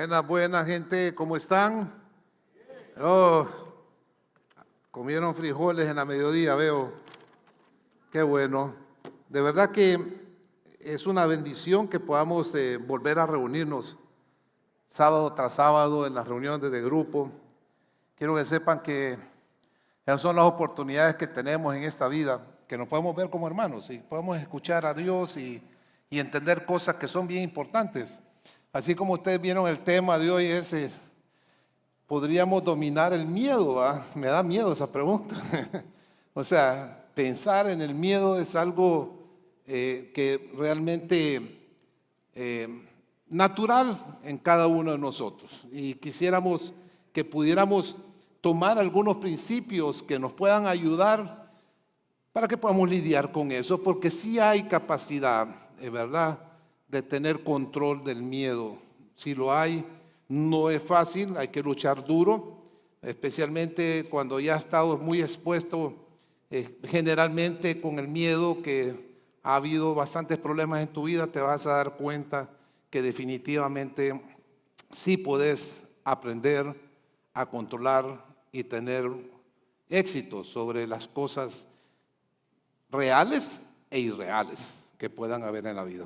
Buenas, buenas gente, ¿cómo están? Oh, comieron frijoles en la mediodía, veo. Qué bueno. De verdad que es una bendición que podamos volver a reunirnos sábado tras sábado en las reuniones de grupo. Quiero que sepan que esas son las oportunidades que tenemos en esta vida, que nos podemos ver como hermanos y podemos escuchar a Dios y entender cosas que son bien importantes. Así como ustedes vieron, el tema de hoy es, ¿podríamos dominar el miedo? ¿Va? Me da miedo esa pregunta. O sea, pensar en el miedo es algo que realmente natural en cada uno de nosotros. Y quisiéramos que pudiéramos tomar algunos principios que nos puedan ayudar para que podamos lidiar con eso, porque sí hay capacidad, ¿verdad?, de tener control del miedo. Si lo hay, no es fácil, hay que luchar duro, especialmente cuando ya has estado muy expuesto generalmente con el miedo, que ha habido bastantes problemas en tu vida, te vas a dar cuenta que definitivamente sí puedes aprender a controlar y tener éxito sobre las cosas reales e irreales que puedan haber en la vida.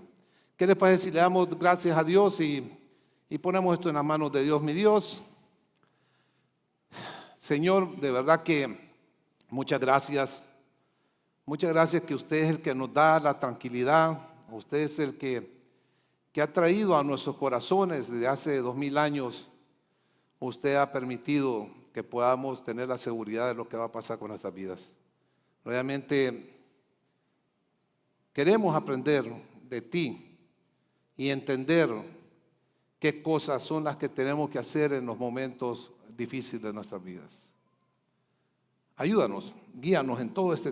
¿Qué les parece si le damos gracias a Dios y ponemos esto en las manos de Dios? Mi Dios, Señor, de verdad que muchas gracias. Muchas gracias que usted es el que nos da la tranquilidad. Usted es el que ha traído a nuestros corazones desde hace 2000 años. Usted ha permitido que podamos tener la seguridad de lo que va a pasar con nuestras vidas. Realmente queremos aprender de ti y entender qué cosas son las que tenemos que hacer en los momentos difíciles de nuestras vidas. Ayúdanos, guíanos en todas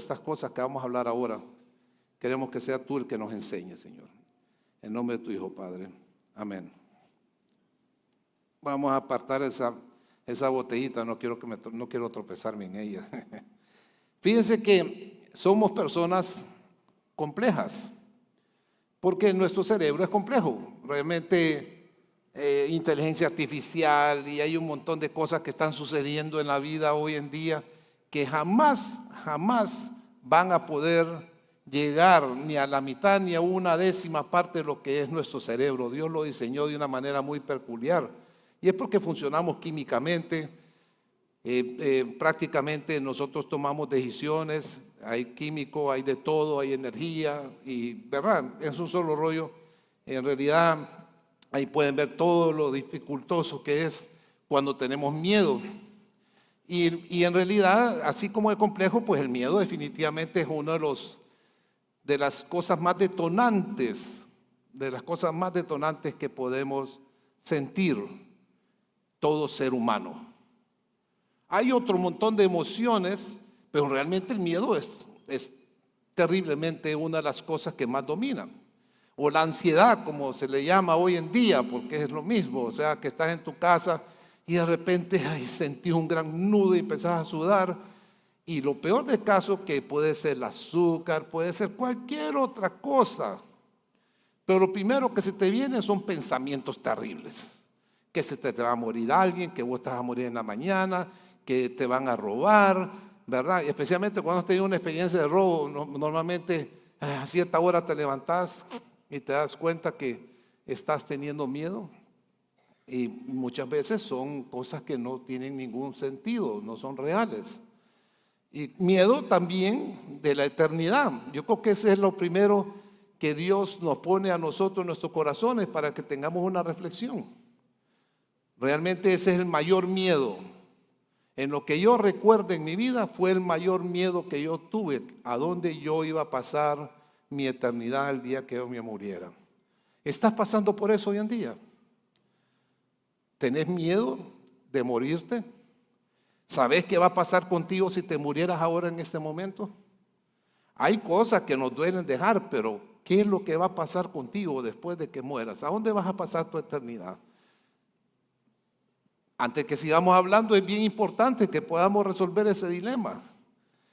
estas cosas que vamos a hablar ahora. Queremos que sea tú el que nos enseñe, Señor. En nombre de tu Hijo, Padre. Amén. Vamos a apartar esa botellita, no quiero tropezarme en ella. Fíjense que somos personas complejas, porque nuestro cerebro es complejo. Realmente inteligencia artificial y hay un montón de cosas que están sucediendo en la vida hoy en día que jamás van a poder llegar ni a la mitad ni a una décima parte de lo que es nuestro cerebro. Dios lo diseñó de una manera muy peculiar y es porque funcionamos químicamente. Prácticamente nosotros tomamos decisiones, hay químico, hay de todo, hay energía y, ¿verdad? Es un solo rollo. En realidad, ahí pueden ver todo lo dificultoso que es cuando tenemos miedo. Y en realidad, así como es complejo, pues el miedo definitivamente es uno de las cosas más detonantes, que podemos sentir todo ser humano. Hay otro montón de emociones, pero realmente el miedo es terriblemente una de las cosas que más dominan. O la ansiedad, como se le llama hoy en día, porque es lo mismo. O sea, que estás en tu casa y de repente sentí un gran nudo y empezás a sudar. Y lo peor del caso, que puede ser el azúcar, puede ser cualquier otra cosa. Pero lo primero que se te viene son pensamientos terribles. Que se te va a morir alguien, que vos estás a morir en la mañana, que te van a robar, ¿verdad? Y especialmente cuando has tenido una experiencia de robo, normalmente a cierta hora te levantás y te das cuenta que estás teniendo miedo. Y muchas veces son cosas que no tienen ningún sentido, no son reales. Y miedo también de la eternidad. Yo creo que ese es lo primero que Dios nos pone a nosotros en nuestros corazones para que tengamos una reflexión. Realmente ese es el mayor miedo. En lo que yo recuerdo en mi vida fue el mayor miedo que yo tuve, a dónde yo iba a pasar mi eternidad el día que yo me muriera. ¿Estás pasando por eso hoy en día? ¿Tenés miedo de morirte? ¿Sabés qué va a pasar contigo si te murieras ahora en este momento? Hay cosas que nos duelen dejar, pero ¿qué es lo que va a pasar contigo después de que mueras? ¿A dónde vas a pasar tu eternidad? Antes que sigamos hablando, es bien importante que podamos resolver ese dilema.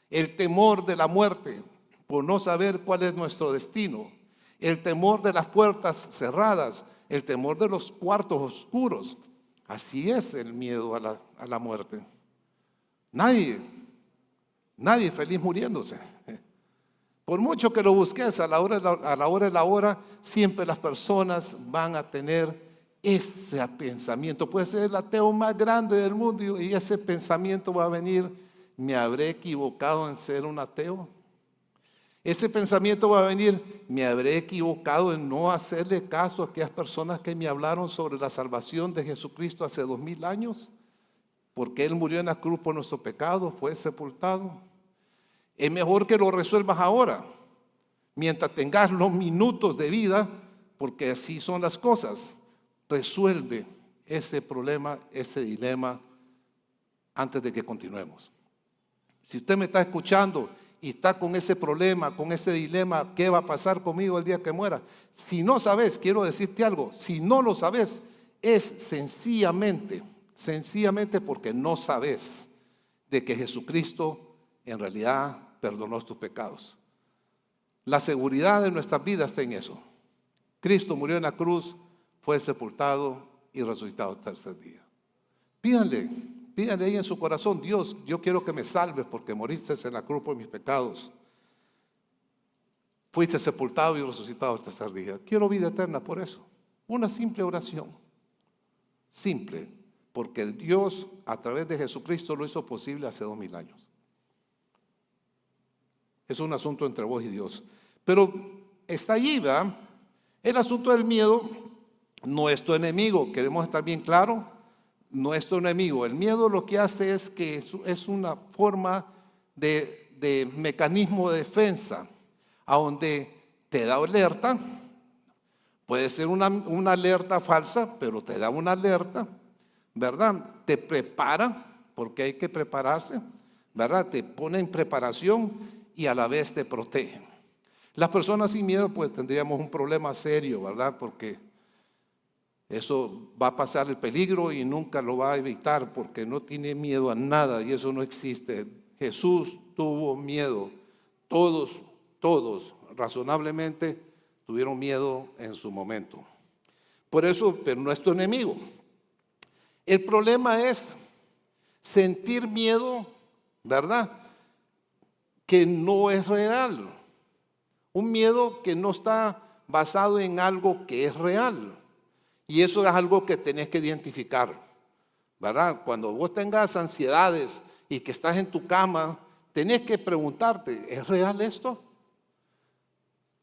El temor de la muerte, por no saber cuál es nuestro destino. El temor de las puertas cerradas. el temor de los cuartos oscuros. Así es el miedo a la muerte. Nadie es feliz muriéndose. Por mucho que lo busques, a la hora de la hora, siempre las personas van a tener ese pensamiento. Puede ser el ateo más grande del mundo y ese pensamiento va a venir: ¿me habré equivocado en ser un ateo? Ese pensamiento va a venir: ¿me habré equivocado en no hacerle caso a aquellas personas que me hablaron sobre la salvación de Jesucristo hace 2000 años? Porque Él murió en la cruz por nuestro pecado, fue sepultado. Es mejor que lo resuelvas ahora, mientras tengas los minutos de vida, porque así son las cosas. Resuelve ese problema, ese dilema, antes de que continuemos. Si usted me está escuchando y está con ese problema, con ese dilema, ¿qué va a pasar conmigo el día que muera? Si no sabes, quiero decirte algo, si no lo sabes, es sencillamente porque no sabes de que Jesucristo en realidad perdonó tus pecados. La seguridad de nuestras vidas está en eso. Cristo murió en la cruz, fue sepultado y resucitado el tercer día. Pídanle ahí en su corazón: Dios, yo quiero que me salves porque moriste en la cruz por mis pecados. Fuiste sepultado y resucitado el tercer día. Quiero vida eterna por eso. Una simple oración. Simple. Porque Dios a través de Jesucristo lo hizo posible hace 2000 años. Es un asunto entre vos y Dios. Pero está allí, ¿verdad? El asunto del miedo, nuestro enemigo, queremos estar bien claros, nuestro enemigo. El miedo lo que hace es que es una forma de mecanismo de defensa, a donde te da alerta. Puede ser una alerta falsa, pero te da una alerta, ¿verdad? Te prepara, porque hay que prepararse, ¿verdad? Te pone en preparación y a la vez te protege. Las personas sin miedo pues tendríamos un problema serio, ¿verdad? Porque eso va a pasar el peligro y nunca lo va a evitar, porque no tiene miedo a nada y eso no existe. Jesús tuvo miedo. Todos razonablemente tuvieron miedo en su momento. Por eso, pero nuestro enemigo. El problema es sentir miedo, ¿verdad? Que no es real. Un miedo que no está basado en algo que es real. Y eso es algo que tenés que identificar, ¿verdad? Cuando vos tengas ansiedades y que estás en tu cama, tenés que preguntarte: ¿es real esto?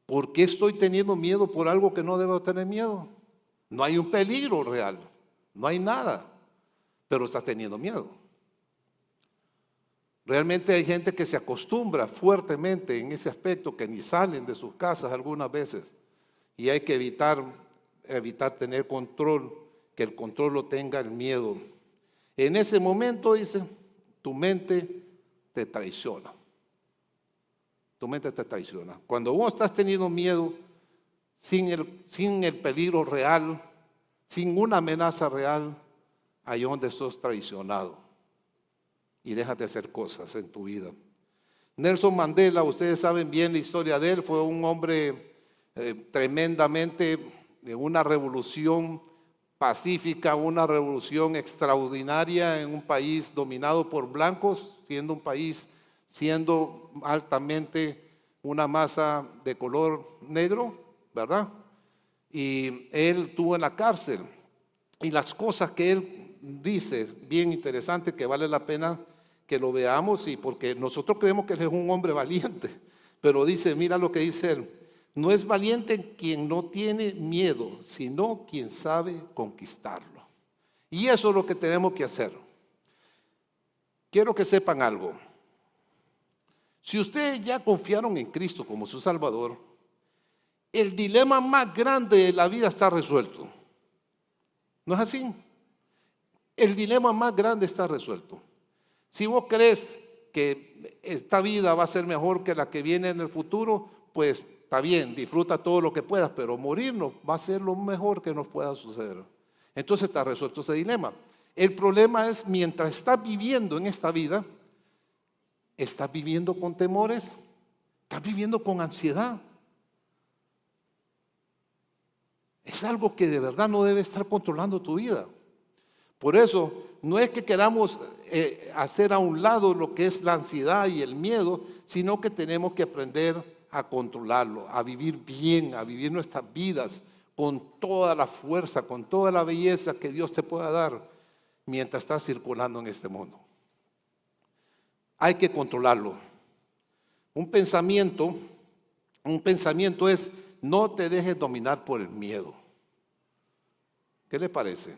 ¿Por qué estoy teniendo miedo por algo que no debo tener miedo? No hay un peligro real, no hay nada, pero estás teniendo miedo. Realmente hay gente que se acostumbra fuertemente en ese aspecto, que ni salen de sus casas algunas veces, y hay que evitar tener control, que el control lo tenga el miedo. En ese momento, dice, tu mente te traiciona. Tu mente te traiciona. Cuando vos estás teniendo miedo, sin el peligro real, sin una amenaza real, ahí es donde sos traicionado y dejas de hacer cosas en tu vida. Nelson Mandela, ustedes saben bien la historia de él, fue un hombre tremendamente de una revolución pacífica, una revolución extraordinaria en un país dominado por blancos, siendo altamente una masa de color negro, ¿verdad? Y él estuvo en la cárcel. Y las cosas que él dice, bien interesante, que vale la pena que lo veamos, y porque nosotros creemos que él es un hombre valiente, pero dice, mira lo que dice él: no es valiente quien no tiene miedo, sino quien sabe conquistarlo. Y eso es lo que tenemos que hacer. Quiero que sepan algo. Si ustedes ya confiaron en Cristo como su Salvador, el dilema más grande de la vida está resuelto. ¿No es así? El dilema más grande está resuelto. Si vos crees que esta vida va a ser mejor que la que viene en el futuro, pues está bien, disfruta todo lo que puedas, pero morirnos va a ser lo mejor que nos pueda suceder. Entonces está resuelto ese dilema. El problema es, mientras estás viviendo en esta vida, estás viviendo con temores, estás viviendo con ansiedad. Es es algo que de verdad no debe estar controlando tu vida. Por eso, no es que queramos hacer a un lado lo que es la ansiedad y el miedo, sino que tenemos que aprender a controlarlo, a vivir bien, a vivir nuestras vidas con toda la fuerza, con toda la belleza que Dios te pueda dar mientras estás circulando en este mundo. Hay que controlarlo. Un pensamiento es: no te dejes dominar por el miedo. ¿Qué le parece?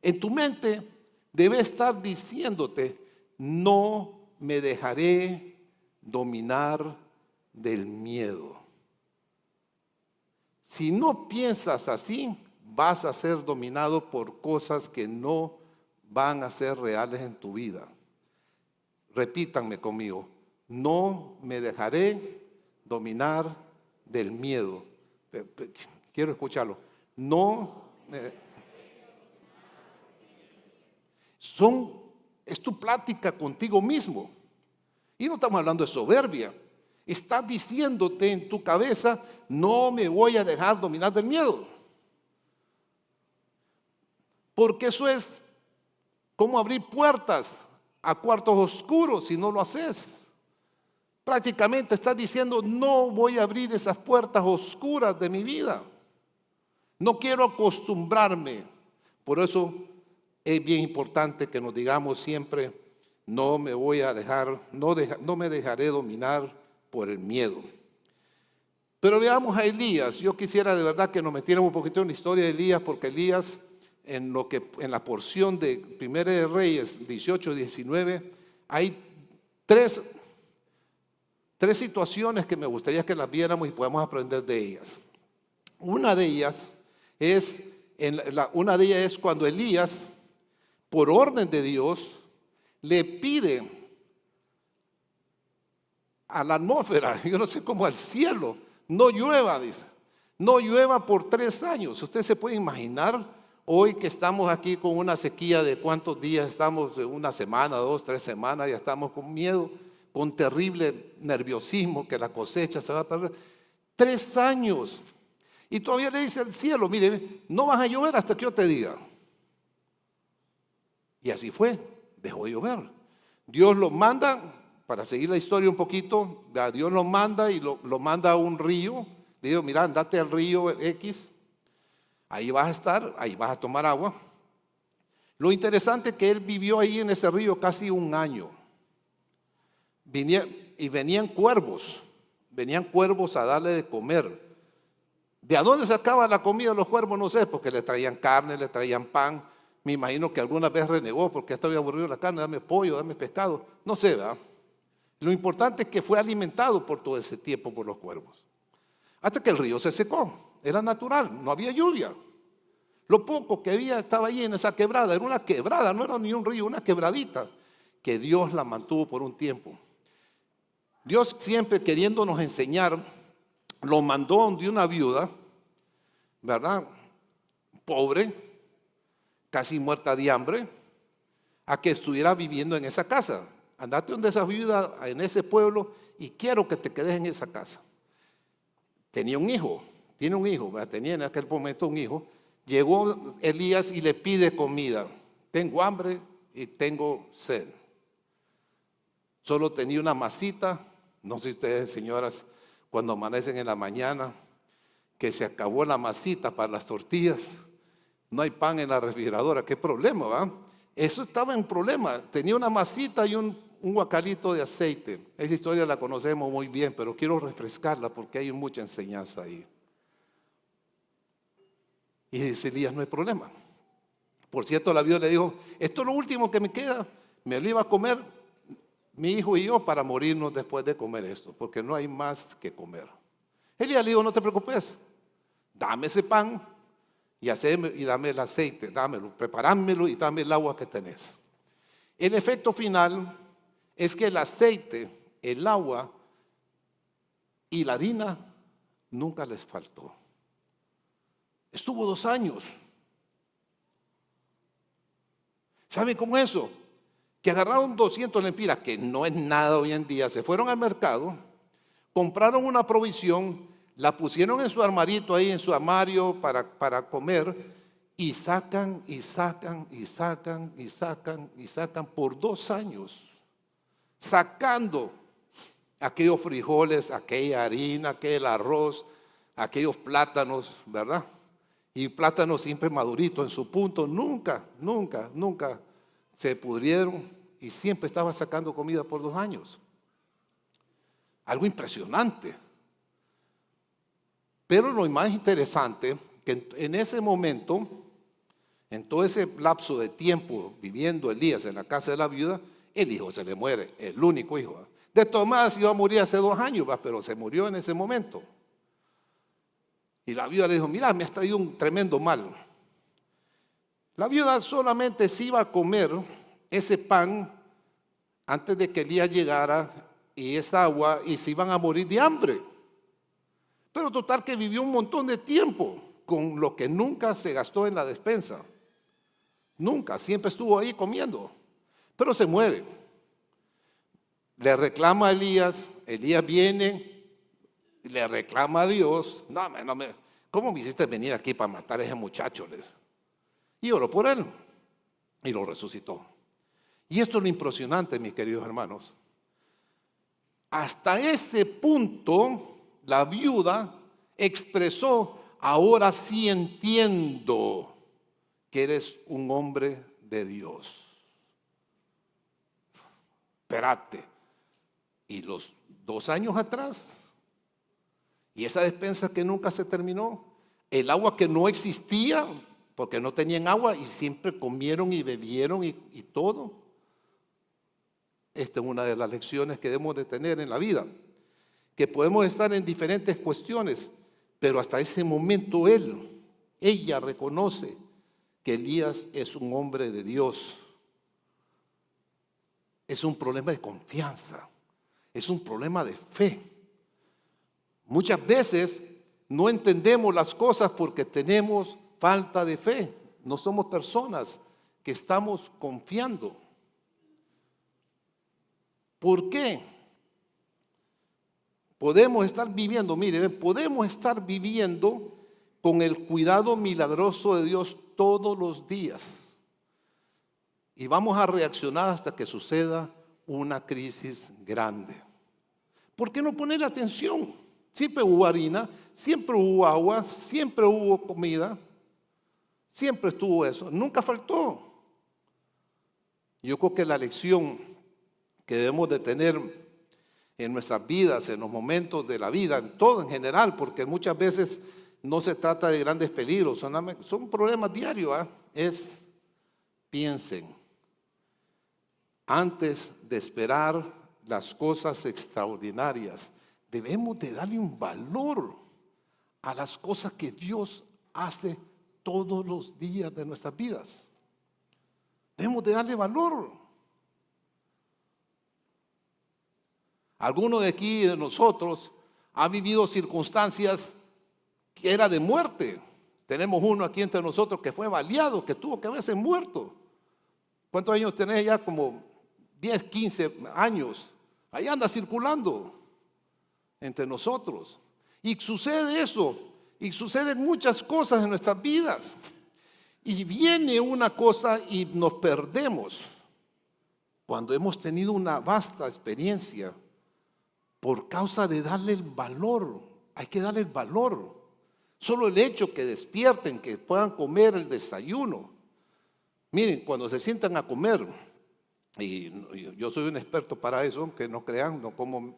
En tu mente debe estar diciéndote: no me dejaré dominar del miedo. Si no piensas así, vas a ser dominado por cosas que no van a ser reales en tu vida. Repítanme conmigo: no me dejaré dominar del miedo. Quiero escucharlo. Es tu plática contigo mismo. Y no estamos hablando de soberbia. Estás diciéndote en tu cabeza: no me voy a dejar dominar del miedo. Porque eso es como abrir puertas a cuartos oscuros si no lo haces. Prácticamente estás diciendo: no voy a abrir esas puertas oscuras de mi vida. No quiero acostumbrarme. Por eso es bien importante que nos digamos siempre: no me voy a dejar, no me dejaré dominar por el miedo. Pero veamos a Elías. Yo quisiera de verdad que nos metiéramos un poquito en la historia de Elías, porque Elías, en la porción de Primera de Reyes 18-19, hay tres situaciones que me gustaría que las viéramos y podamos aprender de ellas. Una de ellas es cuando Elías, por orden de Dios, le pide a la atmósfera, yo no sé cómo, al cielo: no llueva, dice. No llueva por 3 años. Usted se puede imaginar hoy que estamos aquí con una sequía de cuántos días estamos, de 1 semana, 2, 3 semanas, ya estamos con miedo, con terrible nerviosismo que la cosecha se va a perder. 3 años. Y todavía le dice al cielo: mire, no vas a llover hasta que yo te diga. Y así fue, dejó de llover. Dios lo manda, para seguir la historia un poquito, Dios lo manda y lo manda a un río. Le digo: mira, andate al río X, ahí vas a estar, ahí vas a tomar agua. Lo interesante es que él vivió ahí en ese río casi 1 año. Venían cuervos a darle de comer. ¿De dónde sacaba la comida los cuervos? No sé, porque le traían carne, le traían pan. Me imagino que alguna vez renegó porque estaba aburrido la carne: dame pollo, dame pescado. No sé, ¿verdad? Lo importante es que fue alimentado por todo ese tiempo por los cuervos. Hasta que el río se secó. Era natural, no había lluvia. Lo poco que había estaba ahí en esa quebrada. Era una quebrada, no era ni un río, una quebradita, que Dios la mantuvo por un tiempo. Dios, siempre queriéndonos enseñar, lo mandó donde una viuda, ¿verdad? Pobre, casi muerta de hambre, a que estuviera viviendo en esa casa. Andate donde esa viuda, en ese pueblo, y quiero que te quedes en esa casa. Tiene un hijo, ¿verdad? Tenía en aquel momento un hijo. Llegó Elías y le pide comida. Tengo hambre y tengo sed. Solo tenía una masita. No sé ustedes, señoras, cuando amanecen en la mañana, que se acabó la masita para las tortillas, no hay pan en la refrigeradora. ¿Qué problema, va? Eso estaba en problema. Tenía una masita y un guacalito de aceite. Esa historia la conocemos muy bien, pero quiero refrescarla porque hay mucha enseñanza ahí. Y dice Elías: no hay problema. Por cierto, la viuda le dijo: esto es lo último que me queda. Me lo iba a comer mi hijo y yo para morirnos después de comer esto, porque no hay más que comer. Elías le dijo: no te preocupes, dame ese pan y dame el aceite, dámelo, preparámelo y dame el agua que tenés. El efecto final es que el aceite, el agua y la harina nunca les faltó. Estuvo 2 años. ¿Saben cómo es eso? Que agarraron 200 lempiras, que no es nada hoy en día, se fueron al mercado, compraron una provisión, La pusieron en su armarito ahí, en su armario para comer, y sacan, y sacan, y sacan, y sacan, y sacan por 2 años, sacando aquellos frijoles, aquella harina, aquel arroz, aquellos plátanos, ¿verdad? Y plátanos siempre maduritos en su punto, nunca, nunca, nunca se pudrieron y siempre estaba sacando comida por 2 años. Algo impresionante. Pero lo más interesante, que en ese momento, en todo ese lapso de tiempo viviendo Elías en la casa de la viuda, el hijo se le muere, el único hijo. De todas maneras iba a morir hace 2 años, pero se murió en ese momento. Y la viuda le dijo, mira, me has traído un tremendo mal. La viuda solamente se iba a comer ese pan antes de que Elías llegara y esa agua, y se iban a morir de hambre. Pero total que vivió un montón de tiempo con lo que nunca se gastó en la despensa. Nunca, siempre estuvo ahí comiendo. Pero se muere. Le reclama a Elías, Elías viene, le reclama a Dios, ¿cómo me hiciste venir aquí para matar a ese muchacho? Y oró por él y lo resucitó. Y esto es lo impresionante, mis queridos hermanos. Hasta ese punto, la viuda expresó, ahora sí entiendo que eres un hombre de Dios. Espérate, y los 2 años atrás, y esa despensa que nunca se terminó, el agua que no existía, porque no tenían agua y siempre comieron y bebieron y todo. Esta es una de las lecciones que debemos de tener en la vida, que podemos estar en diferentes cuestiones, pero hasta ese momento ella reconoce que Elías es un hombre de Dios. Es un problema de confianza, es un problema de fe. Muchas veces no entendemos las cosas porque tenemos falta de fe. No somos personas que estamos confiando. ¿Por qué? Podemos estar viviendo, miren, podemos estar viviendo con el cuidado milagroso de Dios todos los días. Y vamos a reaccionar hasta que suceda una crisis grande. ¿Por qué no ponerle atención? Siempre hubo harina, siempre hubo agua, siempre hubo comida, siempre estuvo eso, nunca faltó. Yo creo que la lección que debemos de tener en nuestras vidas, en los momentos de la vida, en todo en general, porque muchas veces no se trata de grandes peligros, son problemas diarios, piensen, antes de esperar las cosas extraordinarias, debemos de darle un valor a las cosas que Dios hace todos los días de nuestras vidas. Debemos de darle valor. Alguno de aquí, de nosotros, ha vivido circunstancias que era de muerte. Tenemos uno aquí entre nosotros que fue baleado, que tuvo que haberse muerto. ¿Cuántos años tenés ya? Como 10, 15 años. Ahí anda circulando entre nosotros. Y sucede eso, y suceden muchas cosas en nuestras vidas. Y viene una cosa y nos perdemos cuando hemos tenido una vasta experiencia por causa de darle el valor. Hay que darle el valor. Solo el hecho que despierten, que puedan comer el desayuno. Miren, cuando se sientan a comer, y yo soy un experto para eso, que no crean, no como,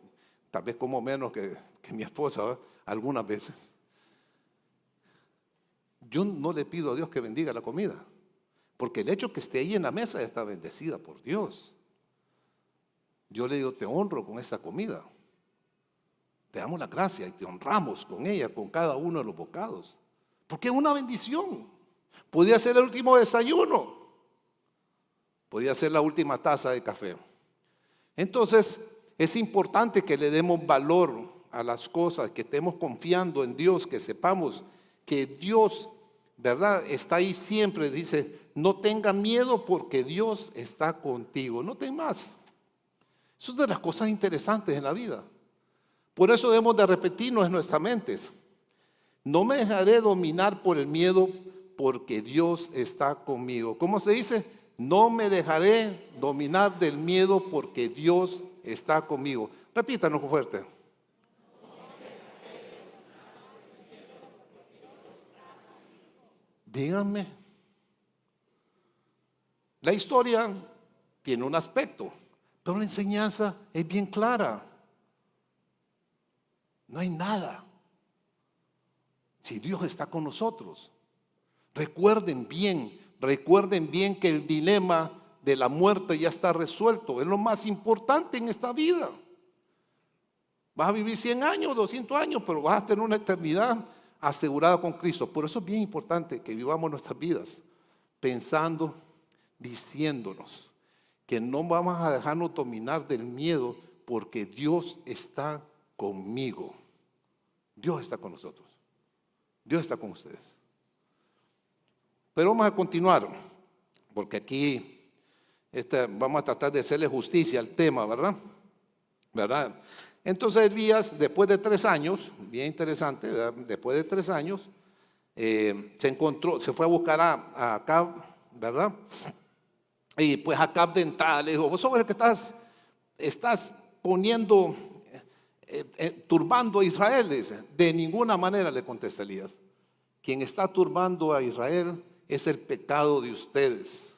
tal vez como menos que mi esposa, ¿verdad? Algunas veces. Yo no le pido a Dios que bendiga la comida, porque el hecho que esté ahí en la mesa ya está bendecida por Dios. Yo le digo, te honro con esta comida. Te damos la gracia y te honramos con ella, con cada uno de los bocados. Porque es una bendición. Podría ser el último desayuno. Podría ser la última taza de café. Entonces, es importante que le demos valor a las cosas, que estemos confiando en Dios, que sepamos que Dios, ¿verdad?, está ahí siempre. Dice, no tenga miedo porque Dios está contigo. No ten más. Eso es de las cosas interesantes en la vida. Por eso debemos de repetirnos en nuestras mentes: no me dejaré dominar por el miedo, porque Dios está conmigo. ¿Cómo se dice? No me dejaré dominar del miedo, porque Dios está conmigo. Repítanos fuerte. Díganme. La historia tiene un aspecto, pero la enseñanza es bien clara. No hay nada si Dios está con nosotros. Recuerden bien que el dilema de la muerte ya está resuelto. Es lo más importante en esta vida. Vas a vivir 100 años, 200 años, pero vas a tener una eternidad asegurada con Cristo. Por eso es bien importante que vivamos nuestras vidas pensando, diciéndonos que no vamos a dejarnos dominar del miedo, porque Dios está conmigo. Dios está con nosotros. Dios está con ustedes. Pero vamos a continuar, porque aquí vamos a tratar de hacerle justicia al tema, ¿verdad? Entonces Elías, después de 3 años, bien interesante, ¿verdad? Después de 3 años, se fue a buscar a Acab, ¿verdad? Y pues Acab de entrada le dijo: vos sos el que estás poniendo, turbando a Israel. Dice. De ninguna manera, le contesta Elías. Quien está turbando a Israel es el pecado de ustedes.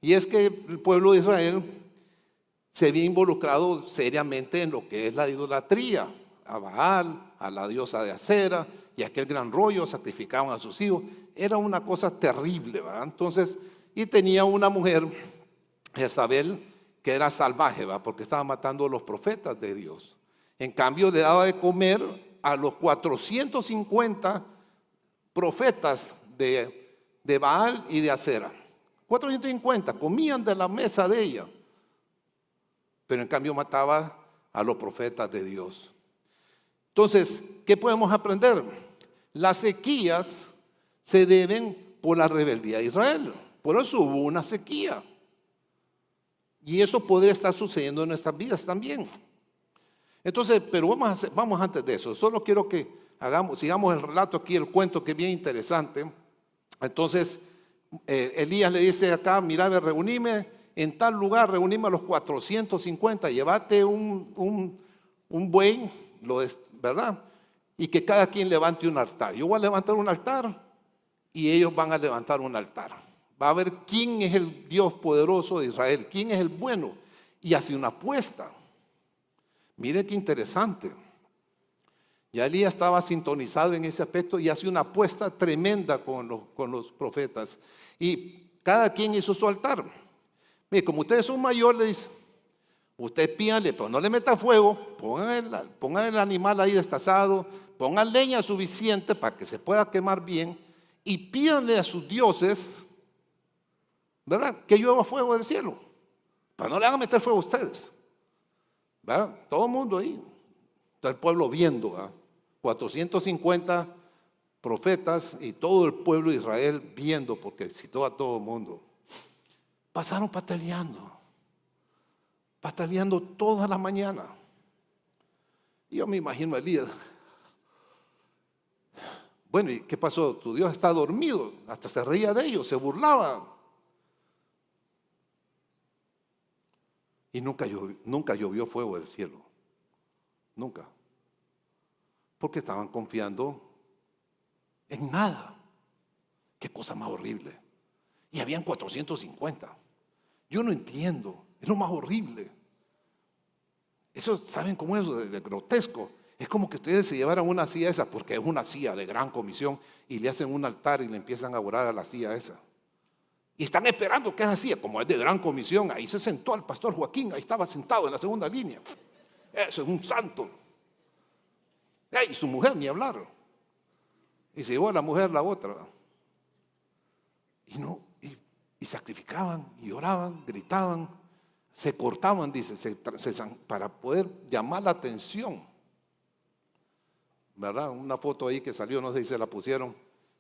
Y es que el pueblo de Israel se había involucrado seriamente en lo que es la idolatría, a Baal, a la diosa de Acera, y aquel gran rollo, sacrificaban a sus hijos. Era una cosa terrible, ¿verdad? Entonces, y tenía una mujer, Jezabel, que era salvaje, ¿verdad? Porque estaba matando a los profetas de Dios. En cambio, le daba de comer a los 450 profetas de Baal y de Acera. 450 comían de la mesa de ella, pero en cambio mataba a los profetas de Dios. Entonces, ¿qué podemos aprender? Las sequías se deben por la rebeldía de Israel. Por eso hubo una sequía. Y eso podría estar sucediendo en nuestras vidas también. Entonces, pero vamos antes de eso. Solo quiero que sigamos el relato aquí, el cuento, que es bien interesante. Entonces, Elías le dice acá: mira, reunime en tal lugar, reunime a los 450, llévate un buey, ¿verdad? Y que cada quien levante un altar. Yo voy a levantar un altar y ellos van a levantar un altar. Va a ver quién es el Dios poderoso de Israel, quién es el bueno. Y hace una apuesta. Mire qué interesante. Ya Elías estaba sintonizado en ese aspecto y hace una apuesta tremenda con los profetas. Y cada quien hizo su altar. Mire, como ustedes son mayores, le dice: usted pídanle, pero no le meta fuego, pongan el animal ahí destazado, pongan leña suficiente para que se pueda quemar bien, y pídanle a sus dioses, ¿verdad?, que llueva fuego del cielo, para no le hagan meter fuego a ustedes, ¿verdad? Todo el mundo ahí, todo el pueblo viendo, ¿verdad? 450 profetas y todo el pueblo de Israel viendo, porque citó a todo el mundo. Pasaron pataleando toda la mañana. Y yo me imagino a Elías: bueno, ¿y qué pasó? Tu Dios está dormido. Hasta se reía de ellos, se burlaba. Y nunca llovió fuego del cielo. Nunca. Porque estaban confiando en nada. Qué cosa más horrible. Y habían 450. Yo no entiendo. Es lo más horrible. Eso, ¿saben cómo es de grotesco? Es como que ustedes se llevaran una silla esa, porque es una silla de gran comisión, y le hacen un altar y le empiezan a orar a la silla esa. Y están esperando que esa silla, como es de gran comisión, ahí se sentó el pastor Joaquín, ahí estaba sentado en la segunda línea. Eso es un santo. Y su mujer, ni hablar. Y se llevó a la mujer la otra. Y sacrificaban, y oraban, gritaban, se cortaban, dice, para poder llamar la atención. ¿Verdad? Una foto ahí que salió, no sé si se la pusieron,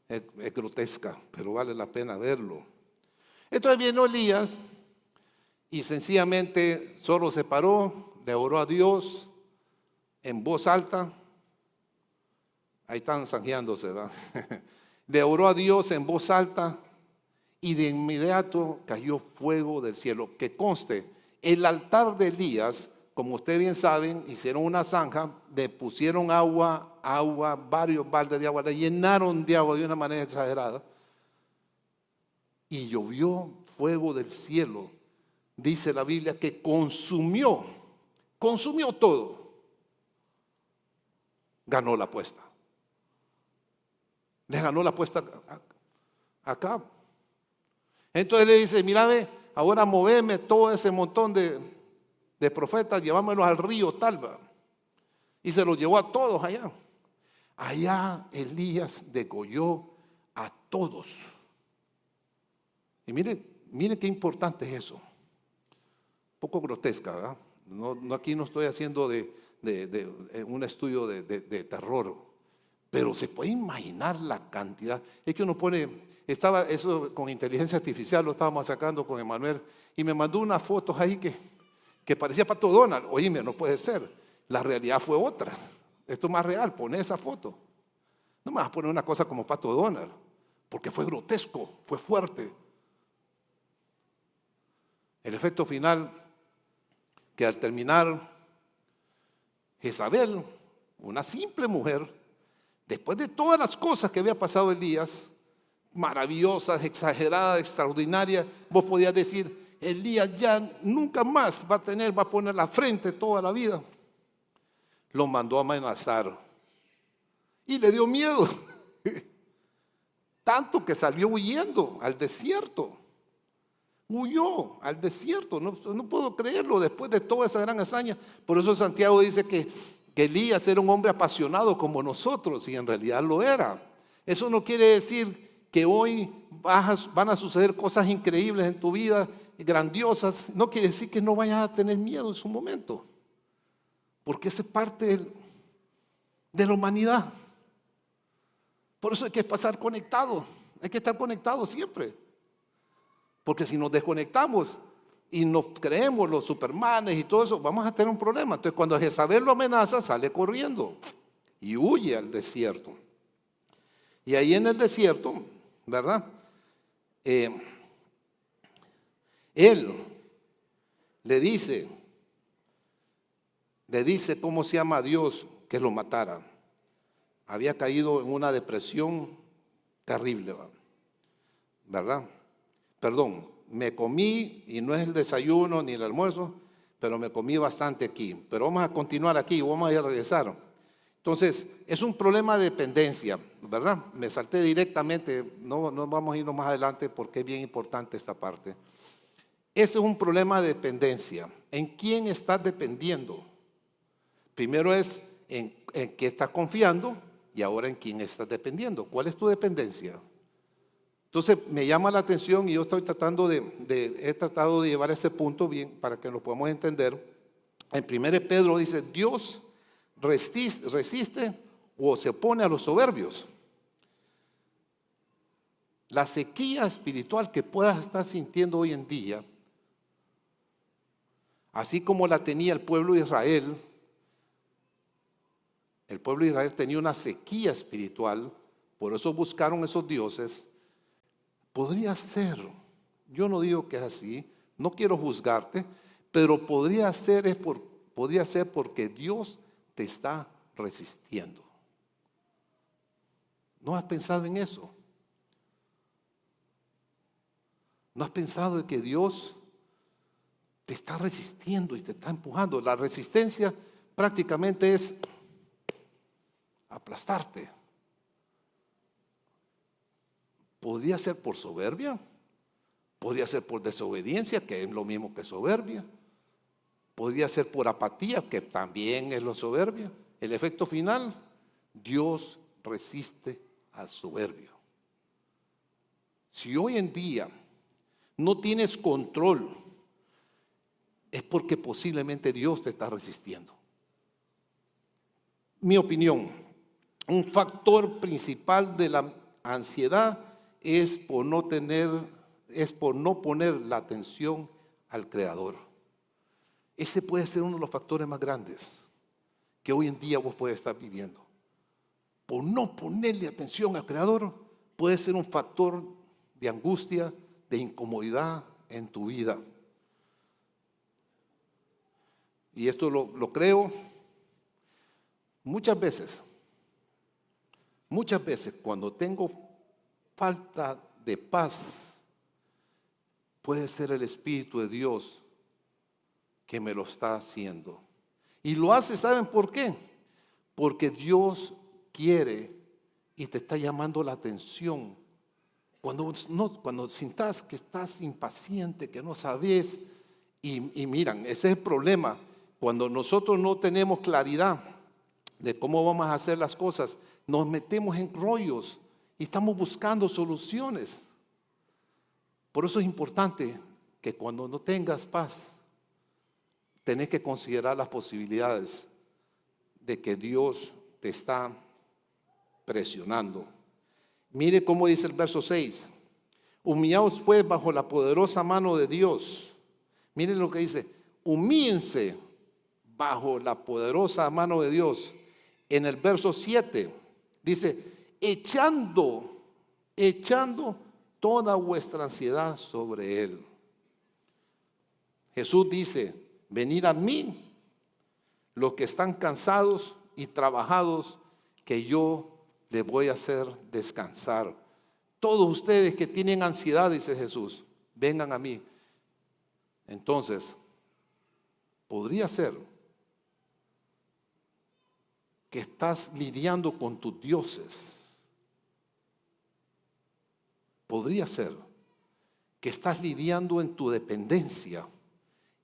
es grotesca, pero vale la pena verlo. Entonces vino Elías y sencillamente solo se paró, le oró a Dios, en voz alta. Ahí están zanjeándose, ¿verdad? Le oró a Dios en voz alta y de inmediato cayó fuego del cielo. Que conste, el altar de Elías, como ustedes bien saben, hicieron una zanja, le pusieron agua, varios baldes de agua, le llenaron de agua de una manera exagerada y llovió fuego del cielo. Dice la Biblia que consumió todo. Ganó la apuesta. Le ganó la apuesta acá. Entonces le dice, mira, ve, ahora moveme todo ese montón de profetas, llevámelos al río Talba. Y se los llevó a todos allá. Allá Elías degolló a todos. Y mire qué importante es eso. Un poco grotesca, ¿verdad? No, aquí no estoy haciendo de un estudio de terror. Pero se puede imaginar la cantidad. Es que uno pone, estaba eso con inteligencia artificial, lo estábamos sacando con Emanuel, y me mandó unas fotos ahí que parecía Pato Donald. Oíme, no puede ser. La realidad fue otra. Esto es más real, pone esa foto. No me vas a poner una cosa como Pato Donald, porque fue grotesco, fue fuerte. El efecto final, que al terminar, Jezabel, una simple mujer, después de todas las cosas que había pasado Elías, maravillosas, exageradas, extraordinarias, vos podías decir, Elías ya nunca más va a poner la frente toda la vida. Lo mandó a amenazar y le dio miedo, tanto que salió huyendo al desierto. Huyó al desierto, no puedo creerlo después de toda esa gran hazaña. Por eso Santiago dice que Elías era un hombre apasionado como nosotros, y en realidad lo era. Eso no quiere decir que hoy van a suceder cosas increíbles en tu vida, grandiosas. No quiere decir que no vayas a tener miedo en su momento, porque esa es parte de la humanidad. Por eso hay que pasar conectado, hay que estar conectado siempre. Porque si nos desconectamos y nos creemos los supermanes y todo eso, vamos a tener un problema. Entonces, cuando Jezabel lo amenaza, sale corriendo y huye al desierto. Y ahí en el desierto, ¿verdad? Él le dice cómo se llama a Dios que lo matara. Había caído en una depresión terrible, ¿verdad? Perdón, me comí, y no es el desayuno ni el almuerzo, pero me comí bastante aquí. Pero vamos a continuar aquí, vamos a ir a regresar. Entonces, es un problema de dependencia, ¿verdad? Me salté directamente, no vamos a irnos más adelante porque es bien importante esta parte. Ese es un problema de dependencia. ¿En quién estás dependiendo? Primero es en qué estás confiando, y ahora en quién estás dependiendo. ¿Cuál es tu dependencia? Entonces me llama la atención, y yo estoy he tratado de llevar ese punto bien para que lo podamos entender. En 1 Pedro dice, Dios resiste o se opone a los soberbios. La sequía espiritual que puedas estar sintiendo hoy en día, así como la tenía el pueblo de Israel tenía una sequía espiritual, por eso buscaron esos dioses. Podría ser, yo no digo que es así, no quiero juzgarte, pero podría ser porque Dios te está resistiendo. ¿No has pensado en eso? ¿No has pensado en que Dios te está resistiendo y te está empujando? La resistencia prácticamente es aplastarte. Podría ser por soberbia, podría ser por desobediencia, que es lo mismo que soberbia, podría ser por apatía, que también es lo soberbia. El efecto final, Dios resiste al soberbio. Si hoy en día no tienes control, es porque posiblemente Dios te está resistiendo. Mi opinión, un factor principal de la ansiedad es por no poner la atención al Creador. Ese puede ser uno de los factores más grandes. que hoy en día vos puedes estar viviendo. Por no ponerle atención al Creador, puede ser un factor de angustia, de incomodidad en tu vida. Y esto lo creo muchas veces cuando tengo falta de paz, puede ser el Espíritu de Dios que me lo está haciendo. Y lo hace, ¿saben por qué? Porque Dios quiere y te está llamando la atención. Cuando sintas que estás impaciente, que no sabes, y miran, ese es el problema. Cuando nosotros no tenemos claridad de cómo vamos a hacer las cosas, nos metemos en rollos y estamos buscando soluciones. Por eso es importante que cuando no tengas paz, tenés que considerar las posibilidades de que Dios te está presionando. Mire cómo dice el verso 6. Humillaos pues bajo la poderosa mano de Dios. Miren lo que dice. Humíllense bajo la poderosa mano de Dios. En el verso 7 dice, echando toda vuestra ansiedad sobre Él. Jesús dice, venid a mí, los que están cansados y trabajados, que yo les voy a hacer descansar. Todos ustedes que tienen ansiedad, dice Jesús, vengan a mí. Entonces, podría ser que estás lidiando con tus dioses. Podría ser que estás lidiando en tu dependencia,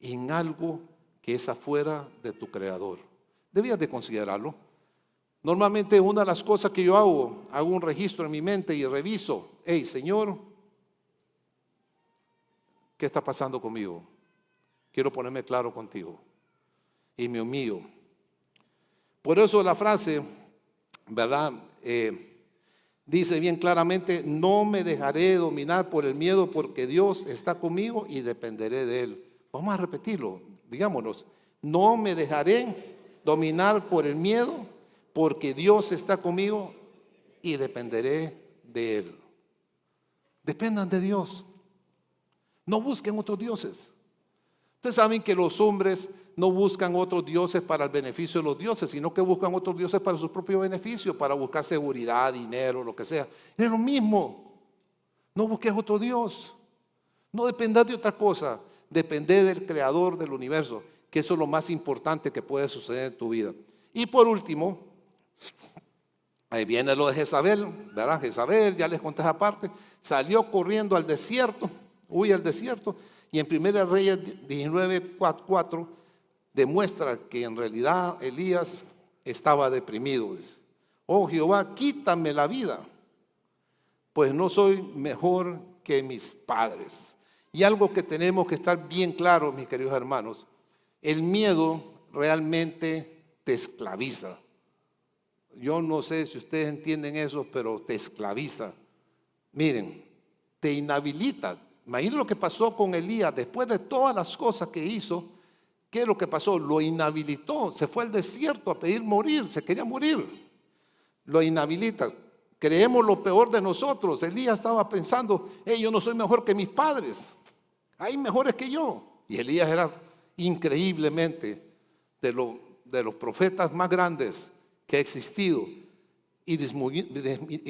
en algo que es afuera de tu Creador. Debías de considerarlo. Normalmente una de las cosas que yo hago un registro en mi mente y reviso. Hey, Señor, ¿qué está pasando conmigo? Quiero ponerme claro contigo. Y me humillo. Por eso la frase, ¿verdad? Dice bien claramente, no me dejaré dominar por el miedo porque Dios está conmigo y dependeré de Él. Vamos a repetirlo, digámonos, no me dejaré dominar por el miedo porque Dios está conmigo y dependeré de Él. Dependan de Dios. No busquen otros dioses. Ustedes saben que los hombres no buscan otros dioses para el beneficio de los dioses, sino que buscan otros dioses para su propio beneficio, para buscar seguridad, dinero, lo que sea. Es lo mismo. No busques otro Dios. No dependas de otra cosa. Depende del Creador del universo, que eso es lo más importante que puede suceder en tu vida. Y por último, ahí viene lo de Jezabel, ¿verdad? Jezabel, ya les conté esa parte, salió corriendo al desierto, huye al desierto, y en 1 Reyes 19:4 demuestra que en realidad Elías estaba deprimido. Dice, oh Jehová, quítame la vida, pues no soy mejor que mis padres. Y algo que tenemos que estar bien claros, mis queridos hermanos, el miedo realmente te esclaviza. Yo no sé si ustedes entienden eso, pero te esclaviza. Miren, te inhabilita. Imaginen lo que pasó con Elías después de todas las cosas que hizo. ¿Qué es lo que pasó? Lo inhabilitó, se fue al desierto a pedir morir, se quería morir. Lo inhabilita. Creemos lo peor de nosotros. Elías estaba pensando, hey, yo no soy mejor que mis padres, hay mejores que yo. Y Elías era increíblemente de los profetas más grandes que ha existido y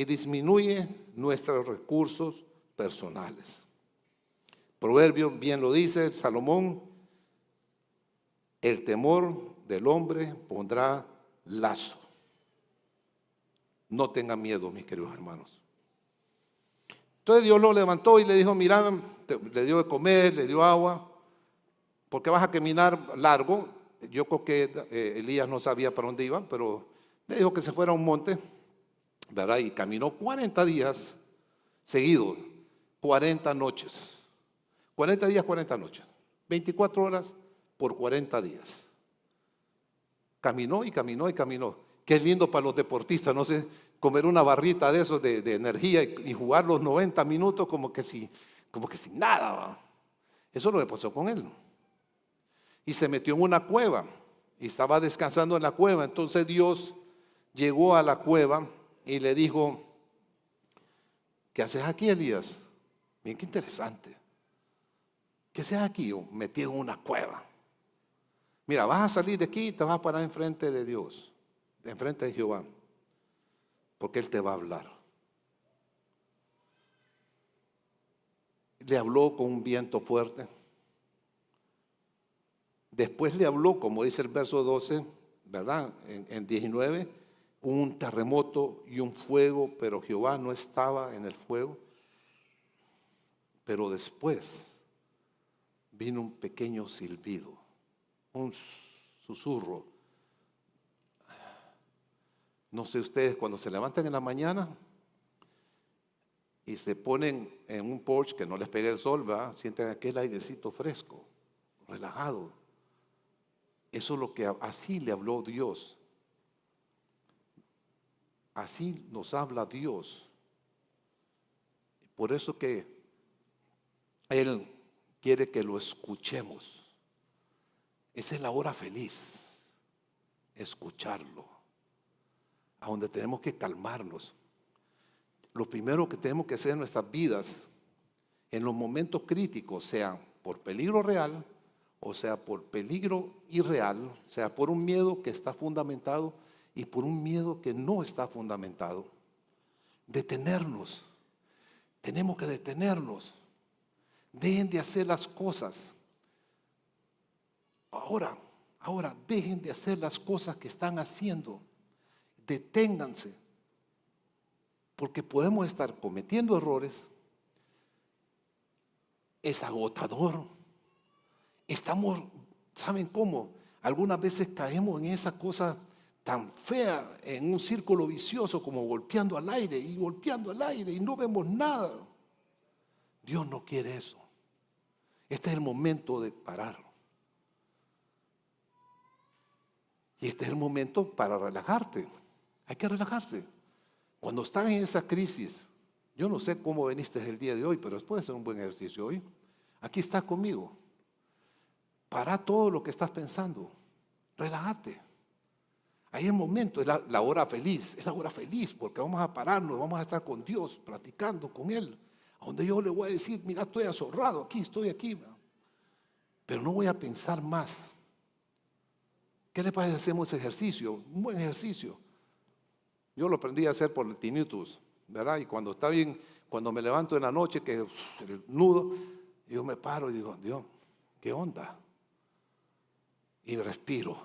disminuye nuestros recursos personales. Proverbio bien lo dice Salomón, el temor del hombre pondrá lazo. No tengan miedo, mis queridos hermanos. Entonces Dios lo levantó y le dijo, mira, le dio de comer, le dio agua, porque vas a caminar largo. Yo creo que Elías no sabía para dónde iba, pero le dijo que se fuera a un monte, ¿verdad? Y caminó 40 días seguidos, 40 noches. 40 días, 40 noches. 24 horas por 40 días. Caminó y caminó y caminó. Qué lindo para los deportistas, no sé, comer una barrita de esos de energía y jugar los 90 minutos como que sin nada. Eso es lo que pasó con él. Y se metió en una cueva. y estaba descansando en la cueva. Entonces Dios llegó a la cueva y le dijo: ¿qué haces aquí, Elías? Bien, qué interesante. ¿Qué haces aquí? Metido en una cueva. Mira, vas a salir de aquí y te vas a parar enfrente de Dios, enfrente de Jehová, porque Él te va a hablar. Le habló con un viento fuerte. Después le habló, como dice el verso 12, ¿verdad? En 19, un terremoto y un fuego, pero Jehová no estaba en el fuego. Pero después vino un pequeño silbido, un susurro. No sé ustedes, cuando se levantan en la mañana y se ponen en un porche que no les pegue el sol, ¿verdad? Sienten aquel airecito fresco, relajado. Eso es lo que así le habló Dios. Así nos habla Dios. Por eso que Él quiere que lo escuchemos. Esa es la hora feliz, escucharlo. A donde tenemos que calmarnos. Lo primero que tenemos que hacer en nuestras vidas, en los momentos críticos, sea por peligro real, o sea por peligro irreal, sea por un miedo que está fundamentado y por un miedo que no está fundamentado, detenernos. Tenemos que detenernos. Dejen de hacer las cosas. Ahora, dejen de hacer las cosas que están haciendo. Deténganse. Porque podemos estar cometiendo errores. Es agotador. Estamos, ¿saben cómo? Algunas veces caemos en esa cosa tan fea, en un círculo vicioso, como golpeando al aire y no vemos nada. Dios no quiere eso. Este es el momento de parar. Y este es el momento para relajarte. Hay que relajarse. Cuando estás en esa crisis, yo no sé cómo veniste el día de hoy, pero puede ser un buen ejercicio hoy. Aquí estás conmigo. Para todo lo que estás pensando. Relájate. Ahí el momento, es la hora feliz. Es la hora feliz porque vamos a pararnos, vamos a estar con Dios, platicando con Él. A donde yo le voy a decir: mira, estoy azorrado aquí, estoy aquí. Pero no voy a pensar más. ¿Qué le parece si hacemos ese ejercicio? Un buen ejercicio. Yo lo aprendí a hacer por el tinnitus, ¿verdad? Y cuando está bien, cuando me levanto en la noche, que el nudo, yo me paro y digo: Dios, ¿qué onda? Y respiro.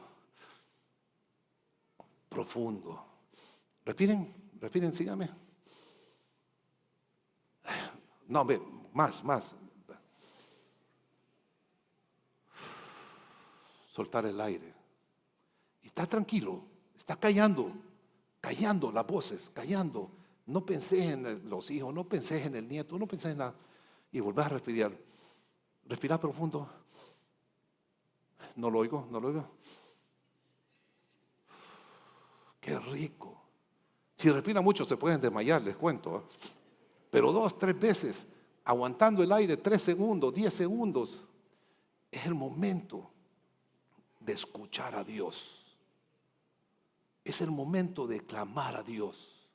Profundo. Respiren, síganme. No, ve, más. Soltar el aire. Y está tranquilo, está callando las voces, callando. No pensé en los hijos, no pensé en el nieto, no pensé en nada. Y volvés a respirar. Respira profundo. No lo oigo. Qué rico. Si respiran mucho se pueden desmayar, les cuento. Pero 2, 3 veces, aguantando el aire 3 segundos, 10 segundos, es el momento de escuchar a Dios. Es el momento de clamar a Dios.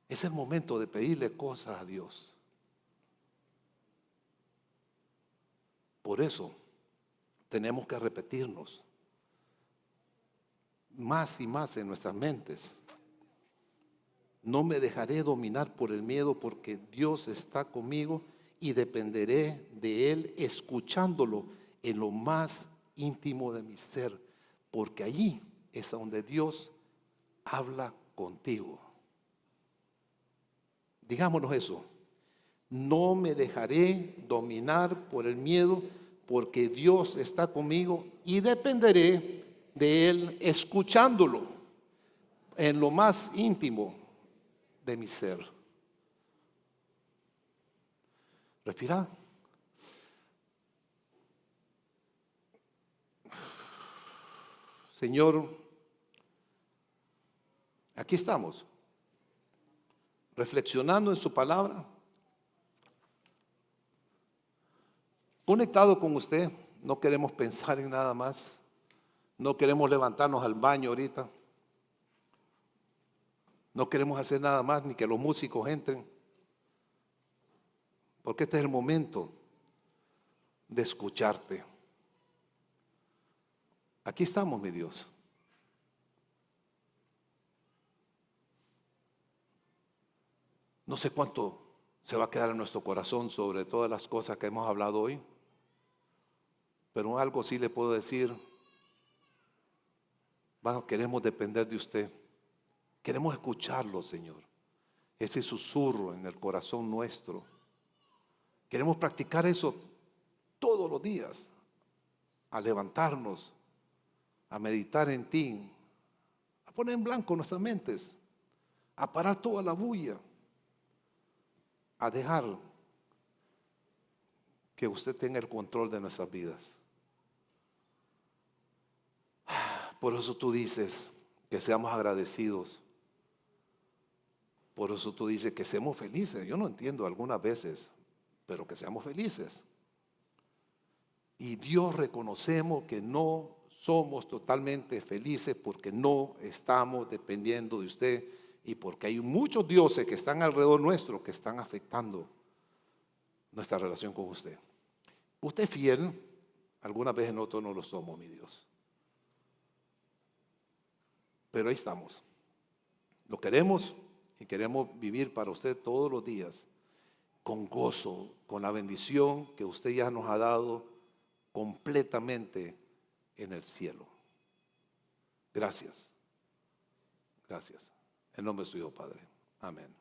Es el momento de pedirle cosas a Dios. Por eso tenemos que repetirnos más y más en nuestras mentes: no me dejaré dominar por el miedo, porque Dios está conmigo y dependeré de Él, escuchándolo en lo más íntimo de mi ser, porque allí es donde Dios habla contigo. Digámonos eso: no me dejaré dominar por el miedo, porque Dios está conmigo y dependeré de Él, escuchándolo en lo más íntimo de mi ser. Respira. Señor, aquí estamos, reflexionando en su palabra, conectado con usted. no queremos pensar en nada más. No queremos levantarnos al baño ahorita. No queremos hacer nada más, ni que los músicos entren. Porque este es el momento de escucharte. Aquí estamos, mi Dios. No sé cuánto se va a quedar en nuestro corazón sobre todas las cosas que hemos hablado hoy, pero algo sí le puedo decir. Queremos depender de usted. Queremos escucharlo, Señor. Ese susurro en el corazón nuestro. Queremos practicar eso todos los días. A levantarnos, a meditar en ti, a poner en blanco nuestras mentes, a parar toda la bulla, a dejar que usted tenga el control de nuestras vidas. Por eso tú dices que seamos agradecidos. Por eso tú dices que seamos felices. Yo no entiendo algunas veces, pero que seamos felices. Y Dios, reconocemos que no somos totalmente felices porque no estamos dependiendo de usted y porque hay muchos dioses que están alrededor nuestro que están afectando nuestra relación con usted. Usted es fiel, algunas veces nosotros no lo somos, mi Dios. Pero ahí estamos. Lo queremos y queremos vivir para usted todos los días con gozo, con la bendición que usted ya nos ha dado completamente en el cielo. Gracias. Gracias. En nombre de su Hijo, Padre. Amén.